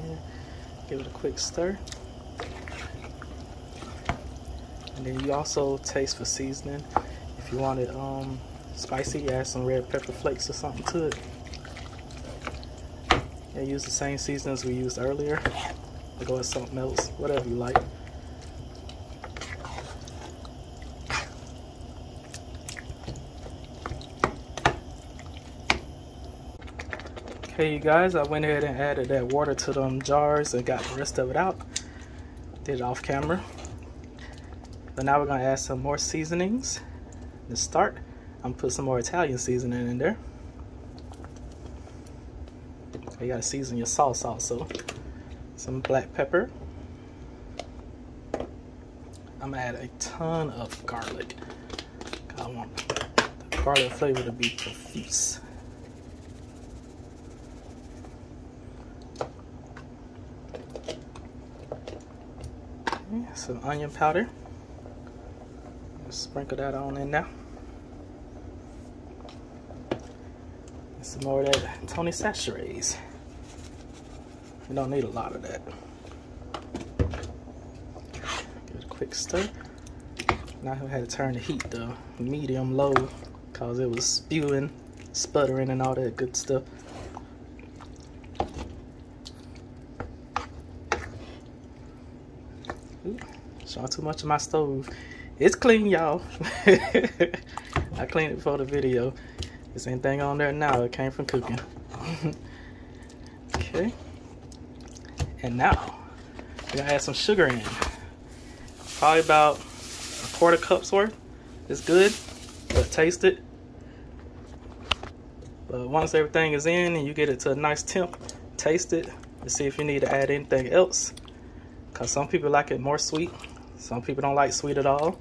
pan. Give it a quick stir. And then you also taste for seasoning. If you want it spicy, add some red pepper flakes or something to it. And use the same seasonings we used earlier. Go with something else, whatever you like. Okay, you guys, I went ahead and added that water to them jars and got the rest of it out. Did it off camera. But now we're gonna add some more seasonings. To start, I'm gonna put some more Italian seasoning in there. You gotta season your sauce also. Some black pepper. I'm gonna add a ton of garlic. I want the garlic flavor to be profuse. Okay, some onion powder. Just sprinkle that on in now. And some more of that Tony Chachere's. You don't need a lot of that. Give it a quick stir. Now I had to turn the heat to medium low because it was spewing, sputtering, and all that good stuff. Ooh, showing too much of my stove. It's clean, y'all. I cleaned it before the video. There's anything on there now, it came from cooking. Okay. And now, we're gonna add some sugar in. Probably about a quarter cup's worth. It's good, but taste it. But once everything is in and you get it to a nice temp, taste it to see if you need to add anything else. Cause some people like it more sweet. Some people don't like sweet at all.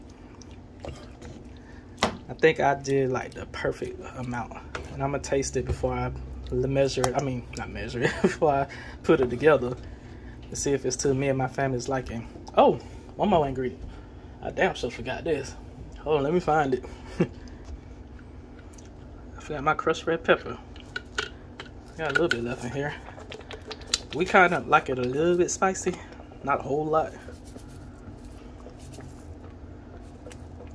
I think I did like the perfect amount. And I'm gonna taste it before I measure it. I mean, not measure it, before I put it together. To see if it's to me and my family's liking. Oh, one more ingredient. I damn sure forgot this. Hold on, let me find it. I forgot my crushed red pepper. Got a little bit left in here. We kind of like it a little bit spicy, not a whole lot.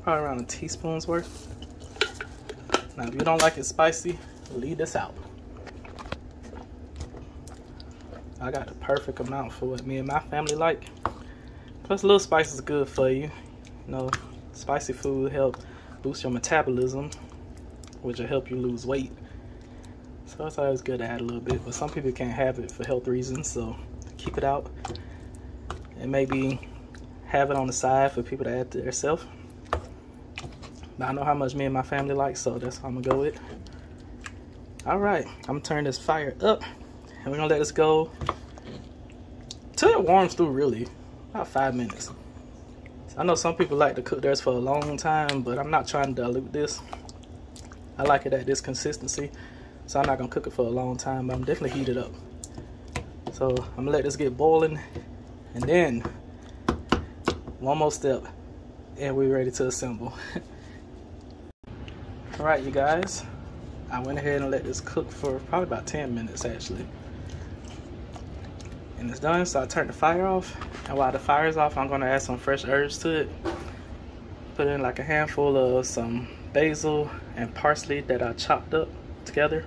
Probably around a teaspoon's worth. Now, if you don't like it spicy, leave this out. I got the perfect amount for what me and my family like. Plus, a little spice is good for you. You know, spicy food helps boost your metabolism, which will help you lose weight. So it's always good to add a little bit, but some people can't have it for health reasons, so keep it out. And maybe have it on the side for people to add to themselves. But I know how much me and my family like, so that's what I'm gonna go with. All right, I'm gonna turn this fire up. And we're gonna let this go till it warms through, really, about 5 minutes. So I know some people like to cook theirs for a long time, but I'm not trying to dilute this. I like it at this consistency, so I'm not gonna cook it for a long time, but I'm definitely heat it up. So I'm gonna let this get boiling, and then one more step, and we're ready to assemble. All right, you guys, I went ahead and let this cook for probably about 10 minutes actually. And it's done, so I turned the fire off. And while the fire is off, I'm gonna add some fresh herbs to it. Put in like a handful of some basil and parsley that I chopped up together.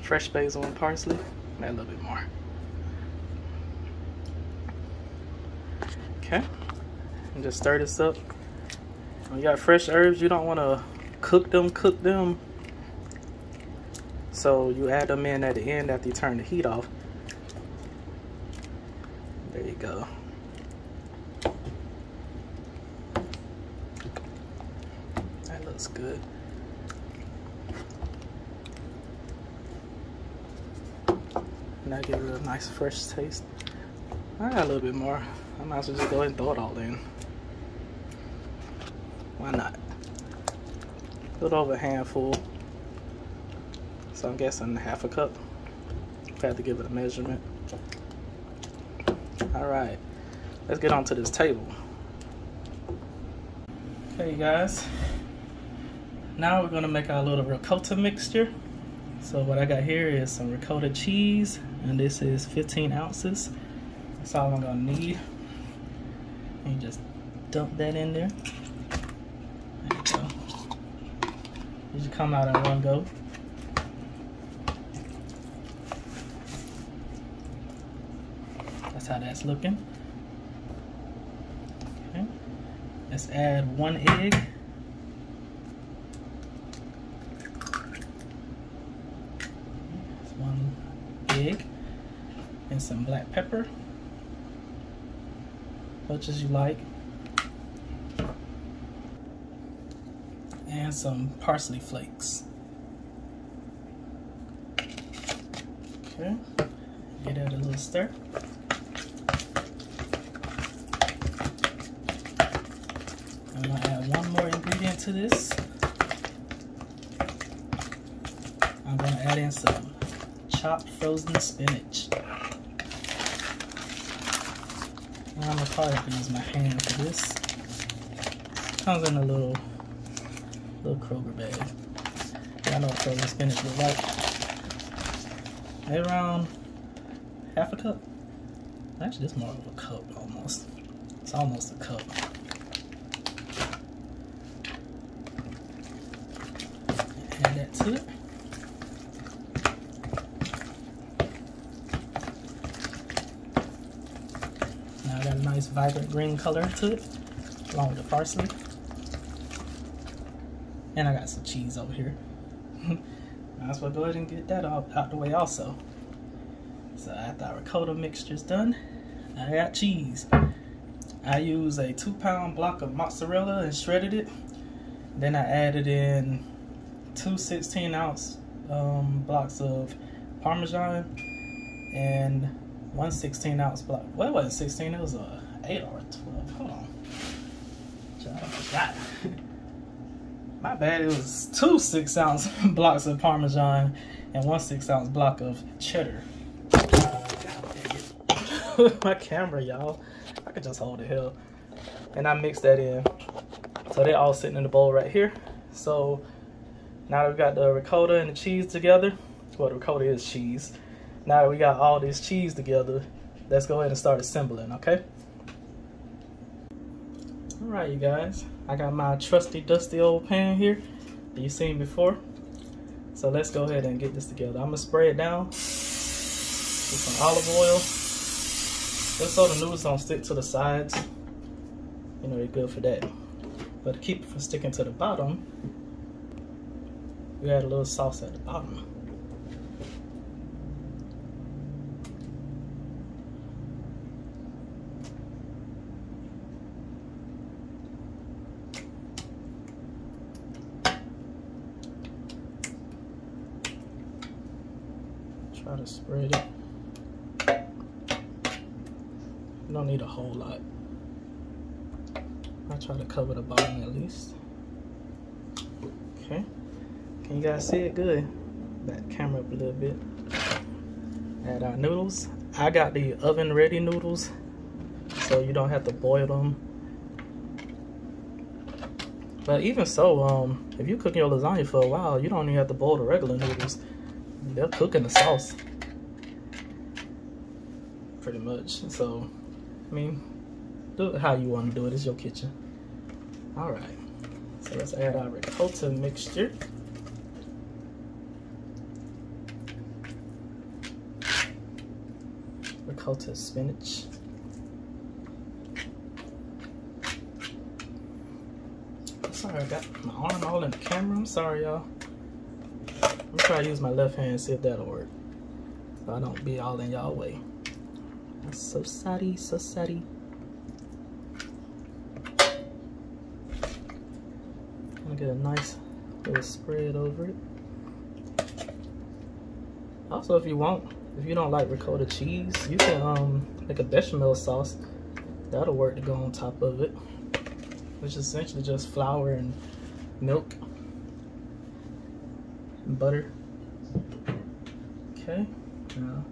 Fresh basil and parsley, add a little bit more. Okay, and just stir this up. When you got fresh herbs, you don't wanna cook them. So you add them in at the end after you turn the heat off. There you go. That looks good. Now give it a nice fresh taste. I got a little bit more. I might as well just go ahead and throw it all in. Why not? Put over a handful. So I'm guessing half a cup. I have to give it a measurement. All right, let's get onto this table. Okay, guys. Now we're gonna make our little ricotta mixture. So what I got here is some ricotta cheese, and this is 15 ounces. That's all I'm gonna need. And you just dump that in there. There you go. It should come out in one go. That's how that's looking. Okay. Let's add 1 egg. That's 1 egg. And some black pepper. Much as you like. And some parsley flakes. Okay. Give that a little stir. I'm gonna add 1 more ingredient to this. I'm gonna add in some chopped frozen spinach. And I'm gonna probably have to use my hand for this. Comes in a little Kroger bag. I know what frozen spinach look like. Maybe around half a cup. Actually, it's more of a cup almost. It's almost a cup. Add that to it. Now I got a nice vibrant green color to it, along with the parsley. And I got some cheese over here. Might as well go ahead and get that out the way also. So after our ricotta mixture is done, I got cheese. I use a 2-pound block of mozzarella and shredded it. Then I added in 2 16-ounce blocks of Parmesan and 1 16-ounce block. Well, it wasn't 16, it was 8 or 12. Hold on. I forgot. My bad, it was 2 6-ounce blocks of Parmesan and 1 6-ounce block of cheddar. My camera, y'all. I could just hold it here. And I mixed that in. So they're all sitting in the bowl right here. So now that we got the ricotta and the cheese together, well, the ricotta is cheese. Now that we got all this cheese together, let's go ahead and start assembling, okay? All right, you guys. I got my trusty, dusty old pan here that you've seen before. So let's go ahead and get this together. I'm gonna spray it down with some olive oil, just so the noodles don't stick to the sides. You know, they're good for that. But to keep it from sticking to the bottom, we add a little sauce at the bottom. Try to spread it. You don't need a whole lot. I try to cover the bottom at least. Okay. Can you guys see it good? Back the camera up a little bit. Add our noodles. I got the oven ready noodles, so you don't have to boil them. But even so, if you cook your lasagna for a while, you don't even have to boil the regular noodles. They'll cook in the sauce, pretty much. So, I mean, do it how you want to do it. It's your kitchen. All right. So let's add our ricotta mixture. Ricotta spinach. Sorry, I got my arm all in the camera. I'm sorry, y'all. I'm trying to use my left hand and see if that'll work, so I don't be all in y'all way. That's so sorry, so sorry. I'm gonna get a nice little spread over it. Also, if you don't like ricotta cheese, you can make a bechamel sauce. That'll work to go on top of it, which is essentially just flour and milk and butter. Okay, now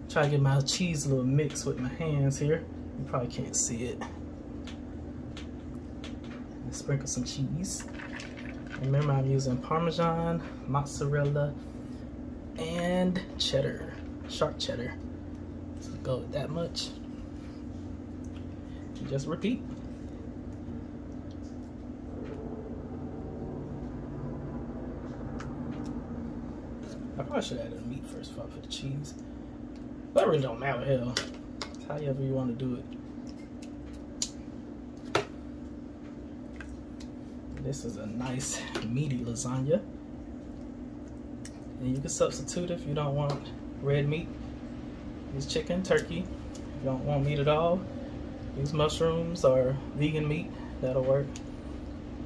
try to get my cheese a little mixed with my hands here. You probably can't see it. And sprinkle some cheese. Remember, I'm using Parmesan, mozzarella, and cheddar, sharp cheddar. So go with that much. And just repeat. I probably should add the meat first before I put the cheese. But it really don't matter, hell. It's however you want to do it. This is a nice meaty lasagna. And you can substitute if you don't want red meat. Use chicken, turkey. If you don't want meat at all, use mushrooms or vegan meat. That'll work.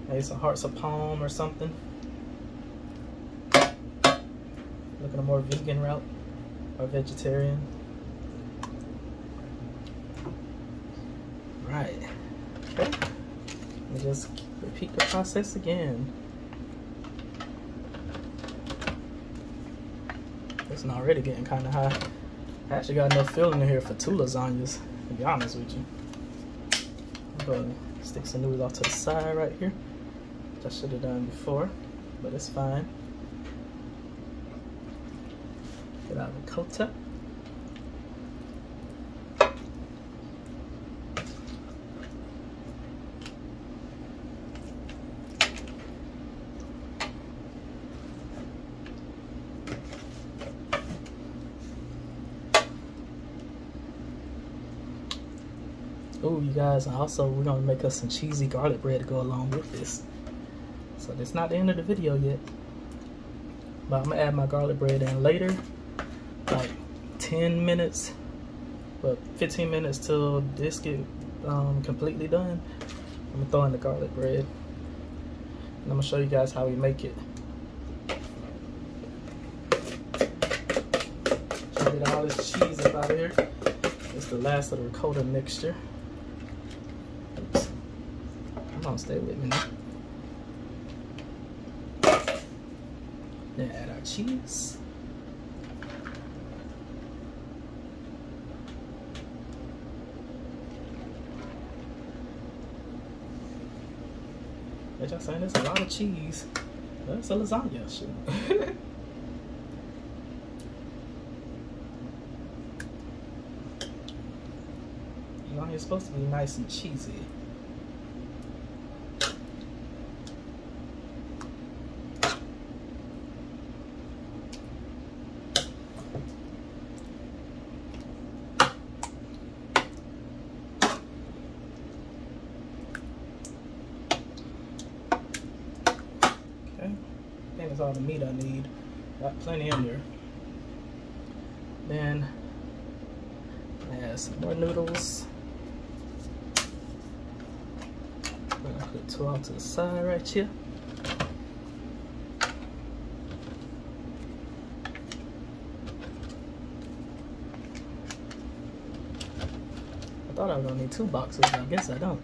Maybe some hearts of palm or something. Look at a more vegan route or vegetarian. Right. Okay. And just repeat the process again. It's already getting kind of high. I actually got enough filling in here for 2 lasagnas, to be honest with you. I'm going to stick some noodles off to the side right here, which I should have done before, but it's fine. Get out ricotta. Oh, you guys, also we're gonna make us some cheesy garlic bread to go along with this. So that's not the end of the video yet. But I'm gonna add my garlic bread in later, like 10 minutes, but 15 minutes till this get completely done. I'm gonna throw in the garlic bread. And I'm gonna show you guys how we make it. Try to get all this cheese up out of here. It's the last of the ricotta mixture. Oops. Come on, stay with me now. Then add our cheese. As y'all saying, there's a lot of cheese. Well, it's a lasagna, shit. Lasagna is supposed to be nice and cheesy. That's all the meat I need. Got plenty in there. Then add some more noodles. I'm gonna put 2 off to the side right here. I thought I was gonna need 2 boxes, but I guess I don't.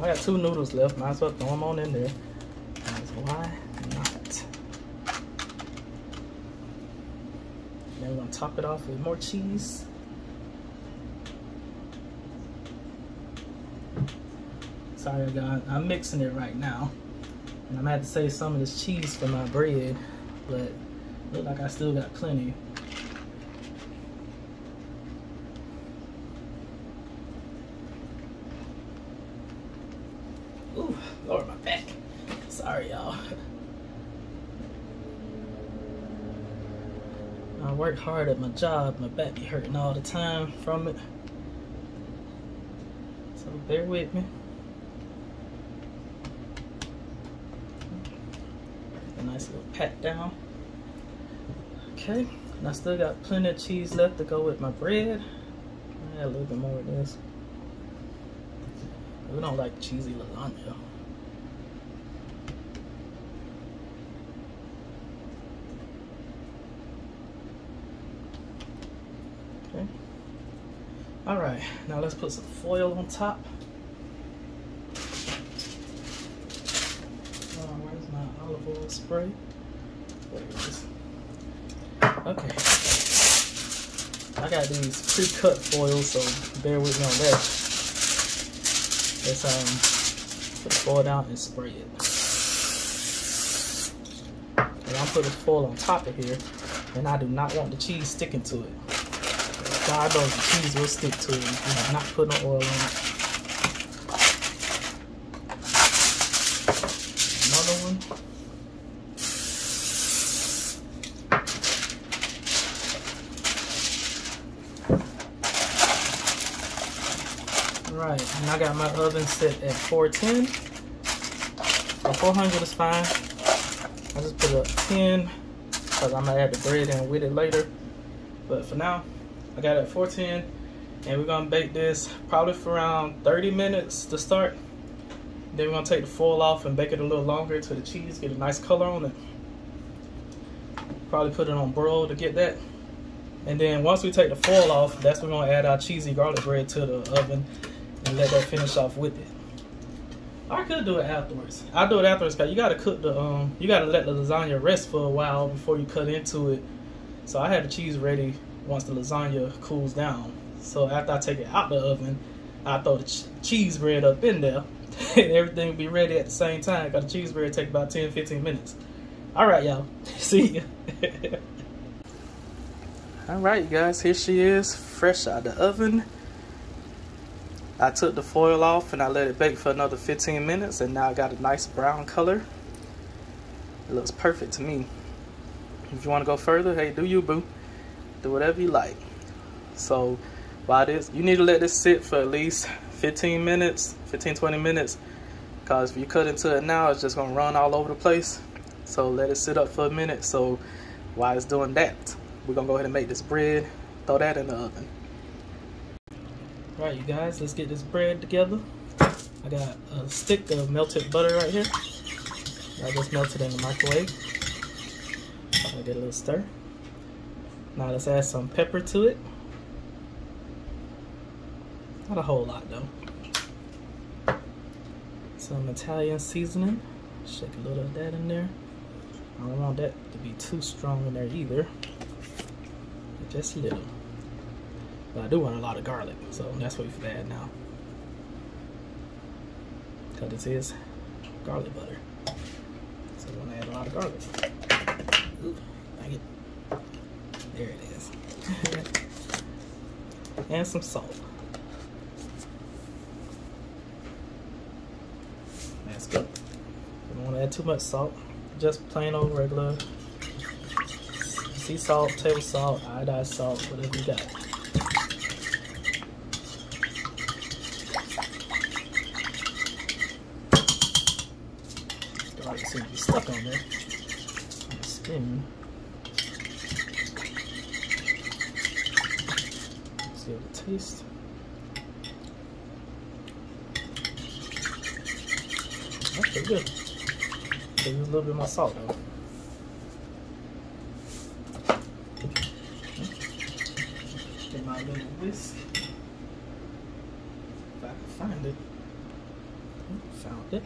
I got 2 noodles left, might as well throw them on in there. Why not? Then we're gonna top it off with more cheese. Sorry guys, I'm mixing it right now. And I'm gonna have to save some of this cheese for my bread, but look like I still got plenty. Ooh, Lord, my back. Sorry, y'all. I work hard at my job. My back be hurting all the time from it. So bear with me. A nice little pat down. Okay, and I still got plenty of cheese left to go with my bread. Add a little bit more of this. We don't like cheesy lasagna. Okay. All right, now let's put some foil on top. Where's my olive oil spray? There it is. Okay. I got these pre-cut foils, so bear with me on that. Let's put the foil down and spray it. And I'm putting foil on top of here, and I do not want the cheese sticking to it. God knows the cheese will stick to it if you have not put no oil on it. Another one. Alright, and I got my oven set at 410. Or 400 is fine. I just put a 10 because I'm gonna add the bread in with it later. But for now, I got it at 410, and we're gonna bake this probably for around 30 minutes to start. Then we're gonna take the foil off and bake it a little longer till the cheese get a nice color on it. Probably put it on broil to get that. And then once we take the foil off, that's when we're gonna add our cheesy garlic bread to the oven and let that finish off with it. I could do it afterwards. I'll do it afterwards because you gotta cook the you gotta let the lasagna rest for a while before you cut into it. So I had the cheese ready once the lasagna cools down. So after I take it out the oven, I throw the cheese bread up in there and everything will be ready at the same time because the cheese bread take about 10-15 minutes. Alright, y'all. See ya. Alright, you guys, here she is, fresh out the oven. I took the foil off and I let it bake for another 15 minutes, and now I got a nice brown color. It looks perfect to me. If you want to go further, hey, do you, boo. Do whatever you like. So while this, you need to let this sit for at least 15 minutes, 15-20 minutes, because if you cut into it now, it's just gonna run all over the place. So let it sit up for a minute. So while it's doing that, we're gonna go ahead and make this bread, throw that in the oven. Alright, you guys, let's get this bread together. I got a stick of melted butter right here. I just melted in the microwave. I'll get a little stir. Now let's add some pepper to it. Not a whole lot though. Some Italian seasoning. Shake a little of that in there. I don't want that to be too strong in there either. Just a little. But I do want a lot of garlic, so that's what we add now. Because this is garlic butter. So we want to add a lot of garlic. Ooh, dang it. There it is. And some salt. That's good. We don't want to add too much salt. Just plain old regular sea salt, table salt, iodized salt, whatever you got. Garlic seems to be stuck on there. Spin. Let's give it a taste. That's pretty good. Use a little bit more salt though. Get my little whisk. If I can find it. Found it.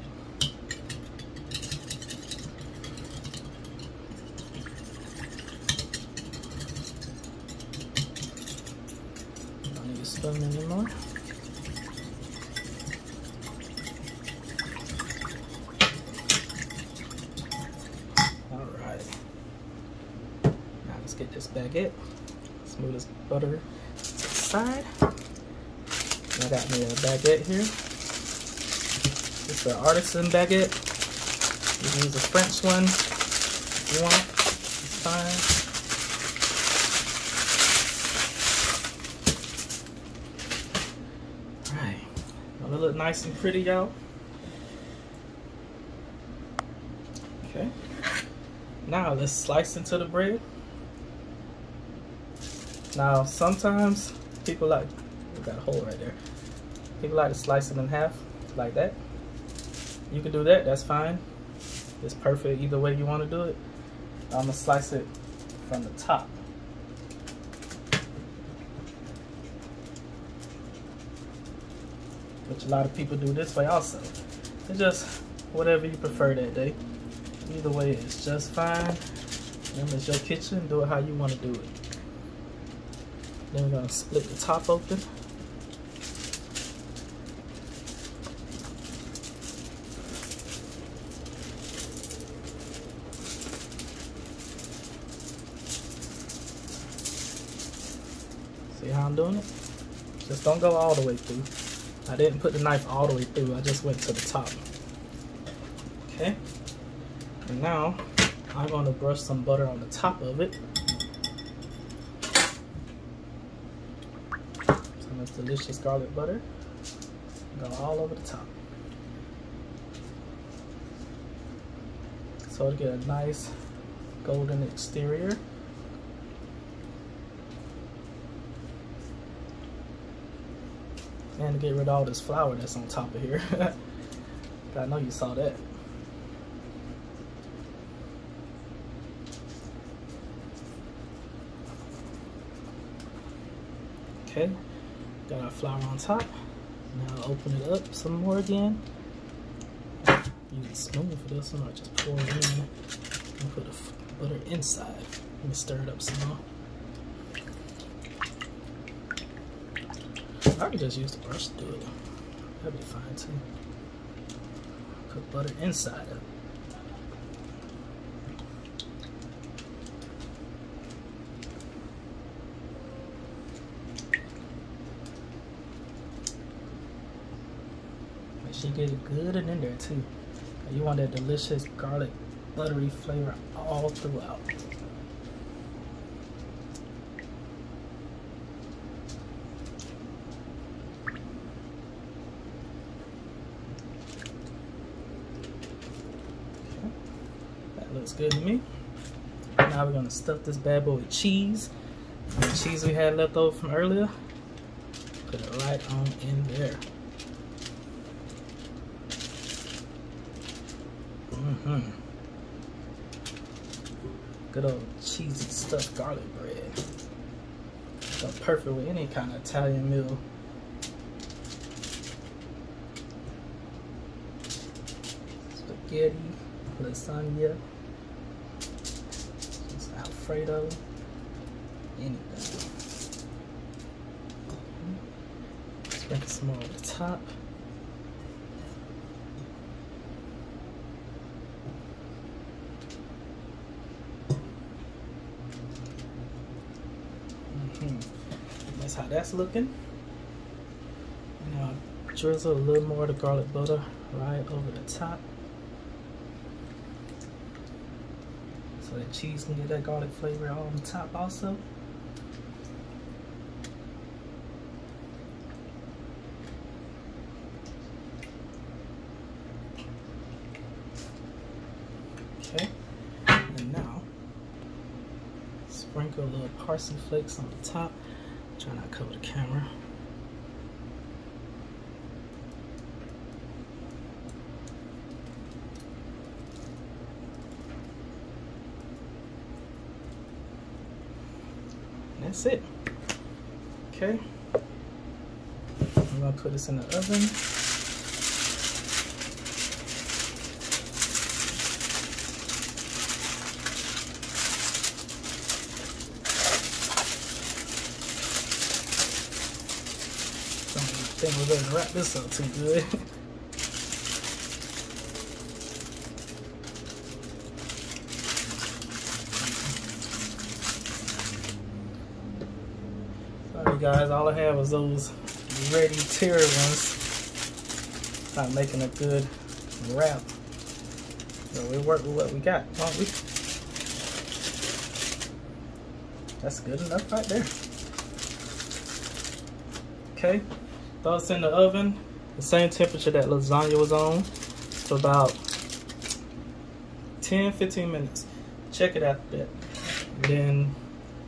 Don't need to spoon anymore. Get this baguette, smooth this butter to the side. And I got me a baguette here. It's an artisan baguette. You can use a French one if you want. It's fine. Alright. Now they look nice and pretty, y'all. Okay. Now let's slice into the bread. Now, sometimes people like, we got a hole right there. People like to slice it in half, like that. You can do that, that's fine. It's perfect either way you want to do it. I'm gonna slice it from the top. Which a lot of people do this way also. It's just whatever you prefer that day. Either way, it's just fine. Remember, it's your kitchen, do it how you want to do it. Then we're going to split the top open. See how I'm doing it? Just don't go all the way through. I didn't put the knife all the way through. I just went to the top. Okay. And now I'm going to brush some butter on the top of it. Some of this delicious garlic butter. Go all over the top. So to get a nice golden exterior. And to get rid of all this flour that's on top of here. I know you saw that. Okay, got our flour on top. Now open it up some more again. Use a spoon for this one, or just pour it in and put the butter inside. Let me stir it up some more. I can just use the brush to do it. That'd be fine too. Put butter inside of it. Make sure you get it good and in there too. You want that delicious garlic buttery flavor all throughout. Looks good to me. Now we're gonna stuff this bad boy with cheese. The cheese we had left over from earlier, put it right on in there. Good old cheesy stuffed garlic bread. So perfect with any kind of Italian meal. Spaghetti, lasagna, Alfredo, anything. Sprinkle some more over the top. That's how that's looking. Now drizzle a little more of the garlic butter right over the top. So that cheese can get that garlic flavor all on top also. Okay, and now sprinkle a little parsley flakes on the top. Try not to cover the camera. That's it. Okay. I'm gonna put this in the oven. I think we're gonna wrap this up too good. Sorry guys, all I had was those ready tear ones. Not making a good wrap. So we work with what we got, don't we? That's good enough right there. Okay, throw this in the oven, the same temperature that lasagna was on, for about 10-15 minutes. Check it after that. Then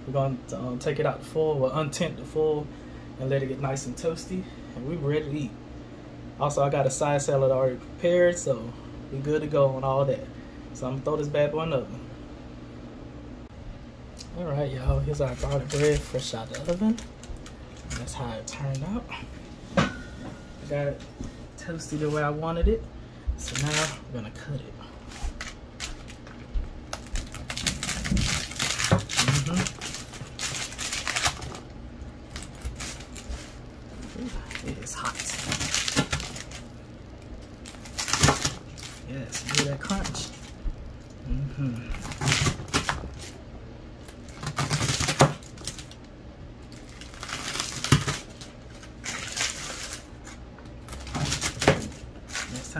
we're going to take it out the foil, we'll untint the foil and let it get nice and toasty, and we're ready to eat. Also, I got a side salad already prepared, so we're good to go on all that. So I'm gonna throw this bad boy in the oven. All right, y'all, here's our garlic bread fresh out the oven. And that's how it turned out. I got it toasted the way I wanted it. So now we're gonna cut it. It is hot. Yes, you hear that crunch?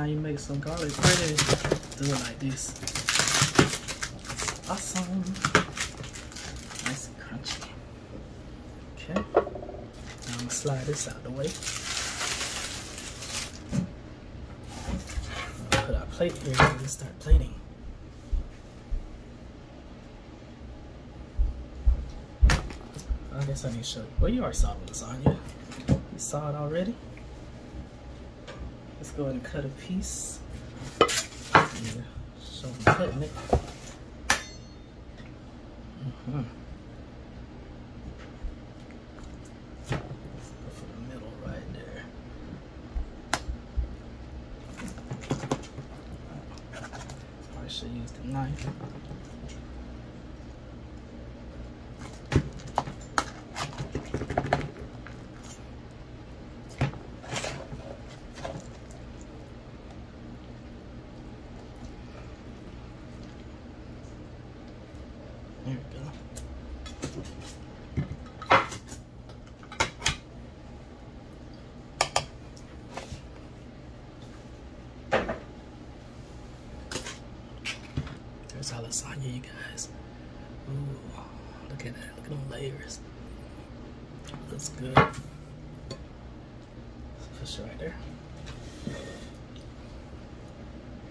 time you make some garlic bread, do it like this. Awesome. Nice and crunchy. Okay. Now I'm gonna slide this out the way. I'll put our plate here and start plating. I guess I need to show you. Well, you already saw the lasagna. You saw it already. Let's go ahead and cut a piece. And show them cutting it. Go for the middle right there. I should use the knife. There we go. There's our lasagna, you guys. Ooh, look at that. Look at them layers. Looks good. Fish right there.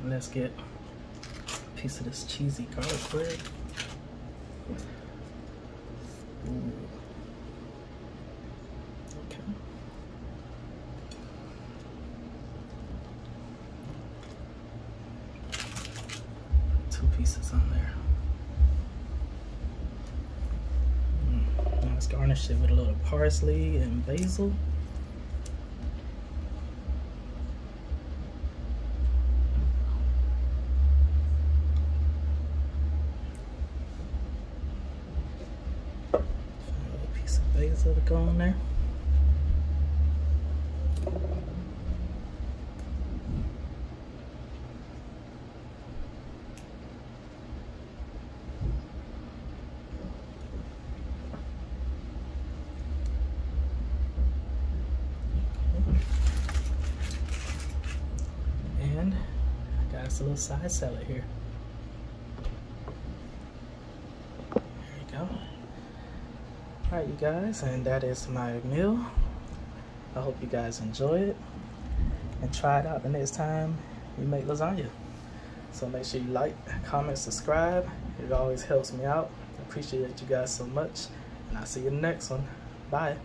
And let's get a piece of this cheesy garlic bread. Ooh. Okay. 2 pieces on there. Now let's garnish it with a little parsley and basil. Basil to go on there. And I got us a little side salad here. There you go. Alright, you guys, and that is my meal. I hope you guys enjoy it and try it out the next time you make lasagna. So make sure you like, comment, subscribe. It always helps me out. I appreciate you guys so much, and I'll see you in the next one. Bye.